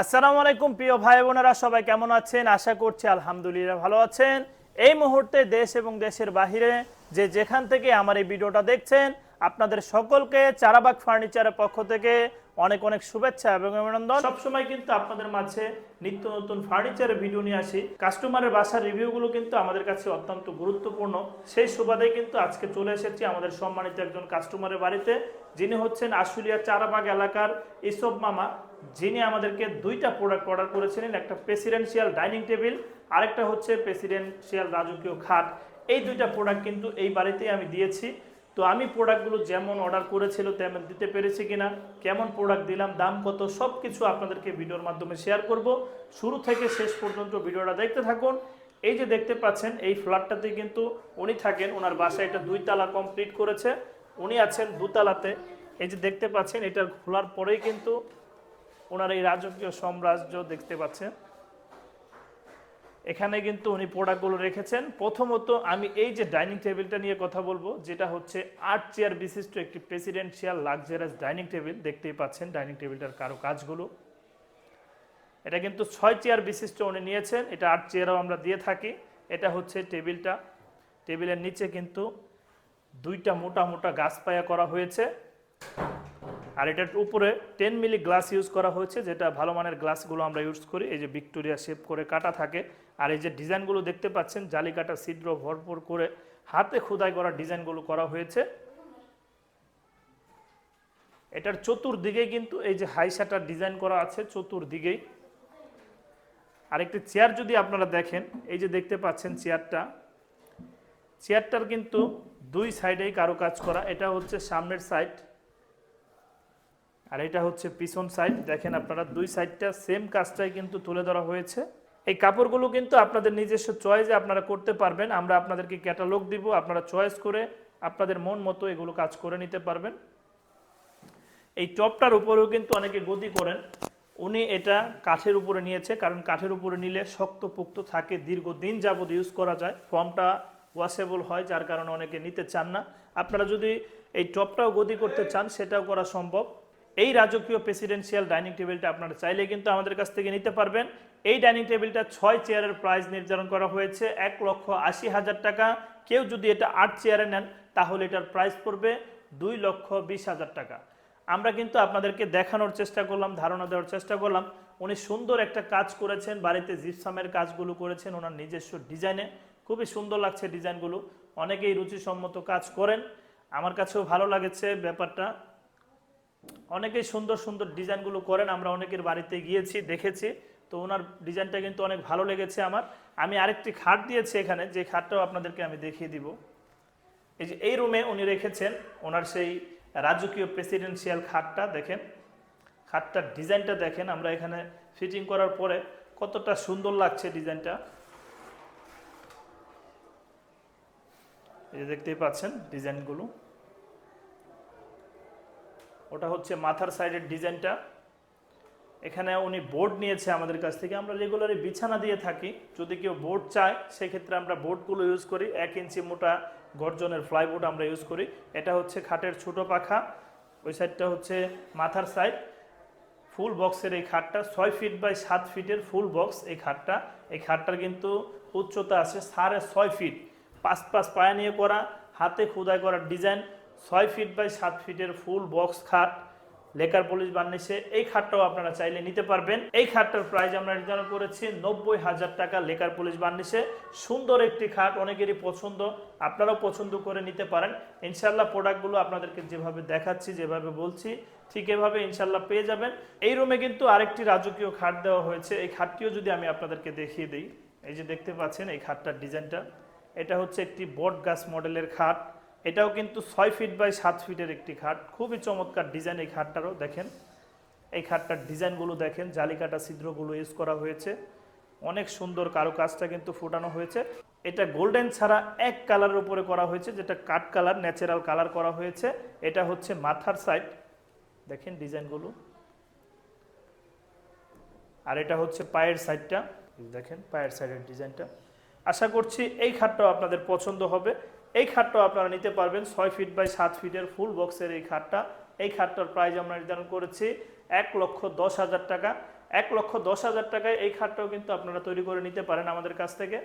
আসসালামু আলাইকুম প্রিয় ভাই বোনেরা, সবাই কেমন আছেন? আশা করছি আলহামদুলিল্লাহ ভালো আছেন। এই মুহূর্তে দেশ এবং দেশের বাহিরে যে যেখান থেকে আমার এই ভিডিওটা দেখছেন, আপনাদের সকলকে চারাবাগ ফার্নিচারের পক্ষ থেকে অনেক অনেক শুভেচ্ছা এবং অভিনন্দন। সবসময় কিন্তু আপনাদের মাঝে নিত্য নতুন ফার্নিচারের ভিডিও নিয়ে আসি। কাস্টমারের বাসার রিভিউগুলো কিন্তু আমাদের কাছে অত্যন্ত গুরুত্বপূর্ণ। সেই সুবাদে কিন্তু আজকে চলে এসেছি আমাদের সম্মানিত একজন কাস্টমারের বাড়িতে, যিনি হচ্ছেন আশুলিয়া চারাবাগ এলাকার ইসব মামা, যিনি আমাদেরকে দুইটা প্রোডাক্ট অর্ডার করেছিলেন। একটা প্রেসিডেন্সিয়াল ডাইনিং টেবিল, আরেকটা হচ্ছে প্রেসিডেন্সিয়াল রাজকীয় খাট। এই দুইটা প্রোডাক্ট কিন্তু এই বাড়িতেই আমি দিয়েছি। তো আমি প্রোডাক্টগুলো যেমন অর্ডার করেছিল তেমন দিতে পেরেছি কিনা, কেমন প্রোডাক্ট দিলাম, দাম কত, সব কিছু আপনাদেরকে ভিডিওর মাধ্যমে শেয়ার করব। শুরু থেকে শেষ পর্যন্ত ভিডিওটা দেখতে থাকুন। এই যে দেখতে পাচ্ছেন, এই ফ্ল্যাটটাতে কিন্তু উনি থাকেন। ওনার বাসায় এটা 2 তালা কমপ্লিট করেছে, উনি আছেন 2 তালাতে। এই যে দেখতে পাচ্ছেন, এটা খোলার পরেই কিন্তু ওনার এই রাজকীয় সাম্রাজ্য দেখতে পাচ্ছেন। এখানে কিন্তু উনি প্রোডাক্টগুলো রেখেছেন। প্রথমত আমি এই যে ডাইনিং টেবিলটা নিয়ে কথা বলবো, যেটা হচ্ছে 8 চেয়ার বিশিষ্ট একটি প্রেসিডেন্সিয়াল লাক্সারিয়াস ডাইনিং টেবিল। দেখতেই পাচ্ছেন ডাইনিং টেবিলটার কারো কাজগুলো। এটা কিন্তু 6 চেয়ার বিশিষ্ট উনি নিয়েছেন, এটা 8 চেয়ারও আমরা দিয়ে থাকি। এটা হচ্ছে টেবিলটা। টেবিলের নিচে কিন্তু 2টা মোটা মোটা গাছ পায়া করা হয়েছে, আর এটার উপরে 10 মিলি গ্লাস ইউজ করা হয়েছে, যেটা ভালো মানের গ্লাসগুলো আমরা ইউজ করি। এই যে ভিক্টোরিয়া শেপ করে কাটা থাকে। আর এই যে ডিজাইনগুলো দেখতে পাচ্ছেন, জালি কাটা ছিদ্র ভরপুর করে হাতে খোদাই করা ডিজাইনগুলো করা হয়েছে। এটার চতুর্দিকেই কিন্তু এই যে হাই শাটার ডিজাইন করা আছে চতুর্দিকেই। আরেকটি চেয়ার যদি আপনারা দেখেন, এই যে দেখতে পাচ্ছেন চেয়ারটার কিন্তু 2 সাইডেই কারুকাজ করা। এটা হচ্ছে সামনের সাইড, আর এটা হচ্ছে পিছন সাইড। দেখেন আপনারা 2 সাইডটা সেম কাজটাই কিন্তু তুলে ধরা হয়েছে। এই কাপড়গুলো কিন্তু আপনাদের নিজস্ব চয়েসে আপনারা করতে পারবেন। আমরা আপনাদেরকে ক্যাটালগ দিব, আপনারা চয়েস করে আপনাদের মন মতো এগুলো কাজ করে নিতে পারবেন। এই টপটার উপরেও কিন্তু অনেকে গদি করেন, উনি এটা কাঠের উপরে নিয়েছে, কারণ কাঠের উপরে নিলে শক্তপোক্ত থাকে, দীর্ঘদিন যাবত ইউজ করা যায়, ফর্মটা ওয়াশেবল হয়, যার কারণে অনেকে নিতে চান না। আপনারা যদি এই টপটাও গদি করতে চান, সেটাও করা সম্ভব। এই রাজকীয় প্রেসিডেন্সিয়াল ডাইনিং টেবিলটা আপনারা চাইলে কিন্তু আমাদের কাছ থেকে নিতে পারবেন। এই ডাইনিং টেবিলটা 6 চেয়ারের প্রাইস নির্ধারণ করা হয়েছে 1,80,000 টাকা। কেউ যদি এটা 8 চেয়ারে নেন, তাহলে এটার প্রাইস পড়বে 2,20,000 টাকা। আমরা কিন্তু আপনাদেরকে দেখানোর চেষ্টা করলাম, ধারণা দেওয়ার চেষ্টা করলাম। উনি সুন্দর একটা কাজ করেছেন, বাড়িতে জিপসামের কাজগুলো করেছেন ওনার নিজস্ব ডিজাইনে। খুবই সুন্দর লাগছে ডিজাইনগুলো। অনেকেই রুচিসম্মত কাজ করেন, আমার কাছেও ভালো লাগছে ব্যাপারটা। অনেকেই সুন্দর সুন্দর ডিজাইনগুলো করেন, আমরা অনেকের বাড়িতে গিয়েছি, দেখেছি। তো ওনার ডিজাইনটা কিন্তু অনেক ভালো লেগেছে আমার। আমি আরেকটি খাট দিয়েছি এখানে, যে খাটটাও আপনাদেরকে আমি দেখিয়ে দিব। এই যে এই রুমে উনি রেখেছেন ওনার সেই রাজকীয় প্রেসিডেন্সিয়াল খাটটা। দেখেন খাটটার ডিজাইনটা দেখেন, আমরা এখানে ফিটিং করার পরে কতটা সুন্দর লাগছে ডিজাইনটা। এই যে দেখতেই পাচ্ছেন ডিজাইনগুলো। ওটা হচ্ছে মাথার সাইডের ডিজাইনটা। এখানে উনি বোর্ড নিয়েছে আমাদের কাছ থেকে। আমরা রেগুলারই বিছানা দিয়ে থাকি, যদি কেউ বোর্ড চায় সেক্ষেত্রে আমরা বোর্ডগুলো ইউজ করি। 1 ইঞ্চি মোটা গর্জনের ফ্লাইবোর্ড আমরা ইউজ করি। এটা হচ্ছে খাটের ছোট পাখা, ওই সাইডটা হচ্ছে মাথার সাইড। ফুল বক্সের এই খাটটা 6 ফিট বাই 7 ফিটের ফুল বক্স এই খাটটা। এই খাটটার কিন্তু উচ্চতা আছে 6.5 ফিট, 5 পায়া নিয়ে করা, হাতে খোদাই করা ডিজাইন। 6 ফিট বাই 7 ফিটের ফুল বক্স খাট, লেকার পলিশ বার্নিশে। এই খাটটাও আপনারা চাইলে নিতে পারবেন। এই খাটটার প্রাইস আমরা নির্ধারণ করেছি 90,000 টাকা লেকার পলিশ বার্নিশে। সুন্দর একটি খাট, অনেকেরই পছন্দ, আপনারাও পছন্দ করে নিতে পারেন। ইনশাল্লাহ প্রোডাক্টগুলো আপনাদেরকে যেভাবে দেখাচ্ছি, যেভাবে বলছি, ঠিক এভাবে ইনশাল্লাহ পেয়ে যাবেন। এই রুমে কিন্তু আরেকটি রাজকীয় খাট দেওয়া হয়েছে। এই খাটটিও যদি আমি আপনাদেরকে দেখিয়ে দিই, এই যে দেখতে পাচ্ছেন এই খাটটার ডিজাইনটা। এটা হচ্ছে একটি বট গাছ মডেলের খাট। এটাও কিন্তু 6 ফিট বাই 7 ফিটের একটি খাট। খুবই চমৎকার ডিজাইন এই খাটটারও। দেখেন এই খাটটার ডিজাইনগুলো দেখেন, জালিকাটা ছিদ্রগুলো ইউজ করা হয়েছে, অনেক সুন্দর কারুকাজটা কিন্তু ফুটানো হয়েছে। এটা গোল্ডেন ছাড়া এক কালারের উপরে করা হয়েছে, যেটা কাঠ কালার, ন্যাচারাল কালার করা হয়েছে। এটা হচ্ছে মাথার সাইড, দেখেন ডিজাইনগুলো। আর এটা হচ্ছে পায়ের সাইডটা, দেখেন পায়ের সাইডের ডিজাইনটা। আশা করছি এই খাটটাও আপনাদের পছন্দ হবে। এই খাটটাও আপনারা নিতে পারবেন। 6 ফিট বাই 7 ফিটের ফুল বক্সের এই খাটটা। এই খাটটার প্রাইস আমরা নির্ধারণ করেছি 1,10,000 টাকা। 1,10,000 টাকায় এই খাটটাও কিন্তু আপনারা তৈরি করে নিতে পারেন আমাদের কাছ থেকে।